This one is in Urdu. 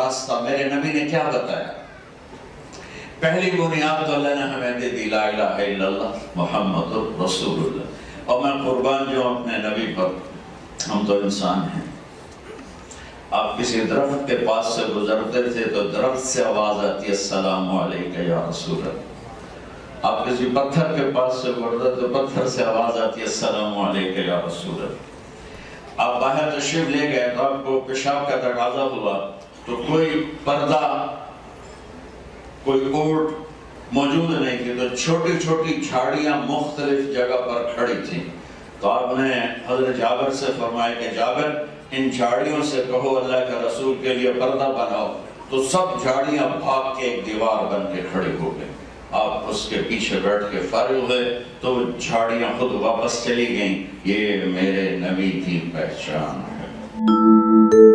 راستہ میرے نبی نے کیا بتایا؟ پہلی بنیاد تو اللہ نے ہمیں دے دی لا الہ الا اللہ محمد رسول اللہ، اور میں قربان جو اپنے نبی پر، ہم تو انسان ہیں۔ آپ کسی درخت کے پاس سے گزرتے تھے تو درخت سے آواز آتی ہے السلام علیکہ یا رسول اللہ۔ آپ کسی پتھر کے پاس سے گزرتے تو پتھر سے آواز آتی ہے السلام علیکہ یا رسول اللہ۔ آپ باہر تشریف لے گئے تو آپ کو پیشاب کا تقاضا ہوا تو کوئی پردہ، کوئی اوٹ موجود نہیں تھی، تو چھوٹی چھوٹی جھاڑیاں مختلف جگہ پر کھڑی تھیں، تو آپ نے حضرت جابر سے فرمایا کہ جابر ان جھاڑیوں سے کہو اللہ کے رسول کے لیے پردہ بناؤ، تو سب جھاڑیاں بھاگ کے ایک دیوار بن کے کھڑی ہو گئی۔ آپ اس کے پیچھے بیٹھ کے فارغ ہوئے تو جھاڑیاں خود واپس چلی گئیں۔ یہ میرے نبی کی پہچان ہے۔